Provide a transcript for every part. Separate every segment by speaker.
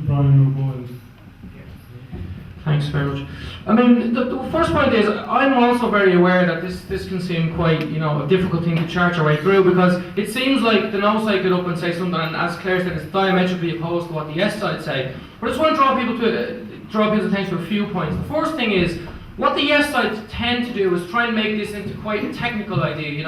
Speaker 1: Brian O'Boyle.
Speaker 2: Thanks very much. I mean, the first point is, I'm also very aware that this can seem quite, a difficult thing to chart your way through, because it seems like the no side get up and say something, and as Claire said, it's diametrically opposed to what the yes side say. But I just want to draw people's attention to a few points. The first thing is, what the yes side tend to do is try and make this into quite a technical idea,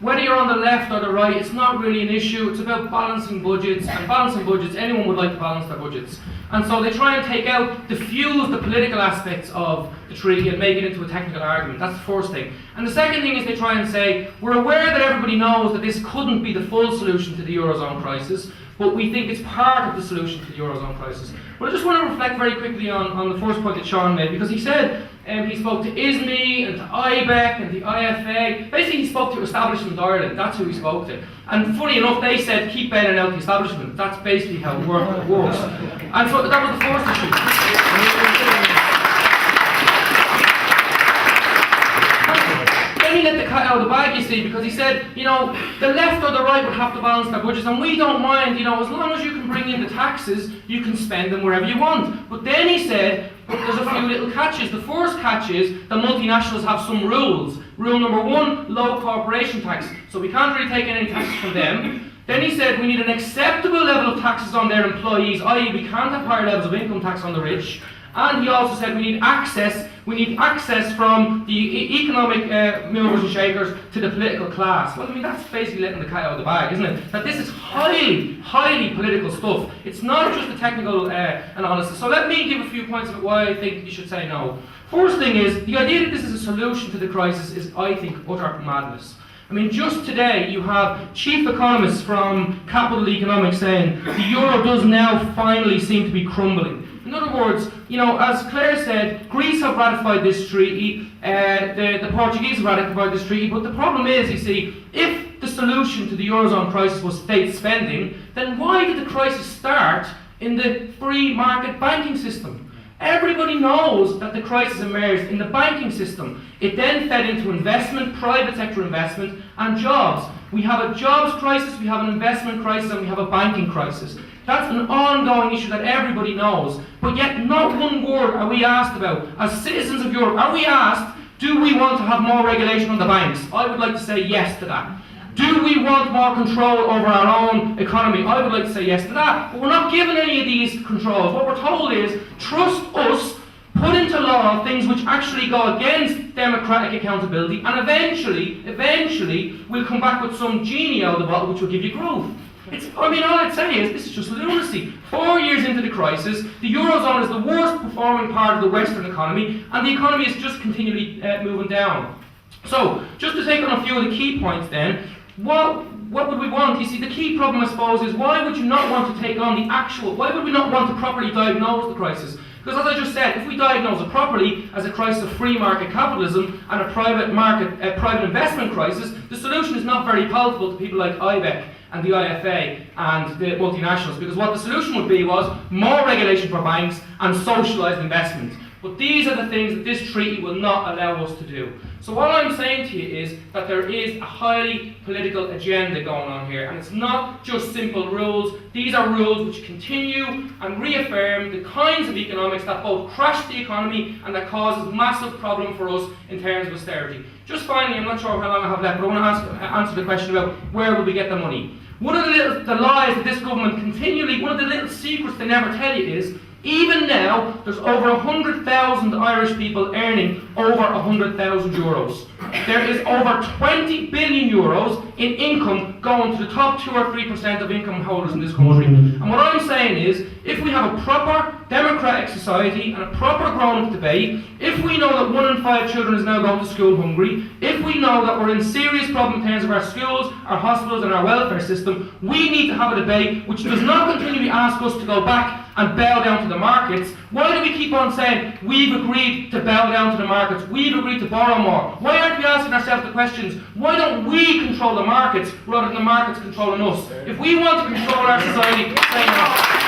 Speaker 2: Whether you're on the left or the right, it's not really an issue. It's about balancing budgets, and balancing budgets, anyone would like to balance their budgets. And so they try and diffuse the political aspects of the treaty and make it into a technical argument. That's the first thing. And the second thing is they try and say, we're aware that everybody knows that this couldn't be the full solution to the Eurozone crisis, but we think it's part of the solution to the Eurozone crisis. But I just want to reflect very quickly on the first point that Sean made, because he said he spoke to ISME and to IBEC and the IFA. Basically, he spoke to Establishment Ireland. That's who he spoke to. And funny enough, they said, keep bailing out the establishment. That's basically how it works. And so that was the first issue. Then he let the cat out of the bag, you see, because he said, the left or the right would have to balance their budgets, and we don't mind, as long as you can bring in the taxes, you can spend them wherever you want. But then he said, there's a few little catches. The first catch is that multinationals have some rules. Rule number 1, low corporation tax. So we can't really take any taxes from them. Then he said we need an acceptable level of taxes on their employees, i.e. we can't have higher levels of income tax on the rich. And he also said we need access from the economic movers and shakers to the political class. Well, I mean, that's basically letting the cat out of the bag, isn't it? That this is highly, highly political stuff. It's not just a technical analysis. So let me give a few points about why I think you should say no. First thing is, the idea that this is a solution to the crisis is, I think, utter madness. I mean, just today you have chief economists from Capital Economics saying the euro does now finally seem to be crumbling. In other words, as Claire said, Greece have ratified this treaty, the Portuguese have ratified this treaty, but the problem is, you see, if the solution to the Eurozone crisis was state spending, then why did the crisis start in the free market banking system? Everybody knows that the crisis emerged in the banking system. It then fed into investment, private sector investment, and jobs. We have a jobs crisis, we have an investment crisis, and we have a banking crisis. That's an ongoing issue that everybody knows. But yet not one word are we asked about. As citizens of Europe, are we asked, do we want to have more regulation on the banks? I would like to say yes to that. Do we want more control over our own economy? I would like to say yes to that. But we're not given any of these controls. What we're told is, trust us, put into law things which actually go against democratic accountability, and eventually we'll come back with some genie out of the bottle which will give you growth. All I'd say is, this is just lunacy. 4 years into the crisis, the Eurozone is the worst performing part of the Western economy, and the economy is just continually moving down. So, just to take on a few of the key points then, what would we want? You see, the key problem, I suppose, is why would you not want to take on why would we not want to properly diagnose the crisis? Because as I just said, if we diagnose it properly as a crisis of free market capitalism and a private investment crisis, the solution is not very palatable to people like IBEC and the IFA and the multinationals, because what the solution would be was more regulation for banks and socialised investment. But these are the things that this treaty will not allow us to do. So what I'm saying to you is that there is a highly political agenda going on here, and it's not just simple rules. These are rules which continue and reaffirm the kinds of economics that both crash the economy and that causes massive problem for us in terms of austerity. Just finally, I'm not sure how long I have left, but I want to answer the question about where will we get the money. One of the lies that this government one of the little secrets they never tell you is, even now, there's over 100,000 Irish people earning over 100,000 euros. There is over 20 billion euros in income going to the top 2 or 3% of income holders in this country. And what I'm saying is, if we have a proper democratic society and a proper grown-up debate, if we know that 1 in 5 children is now going to school hungry, if we know that we're in serious problem in terms of our schools, our hospitals and our welfare system, we need to have a debate which does not continually ask us to go back and bow down to the markets. Why do we keep on saying, we've agreed to bow down to the markets, we've agreed to borrow more? Why aren't we asking ourselves the questions, why don't we control the markets rather than the markets controlling us? If we want to control our society, say no.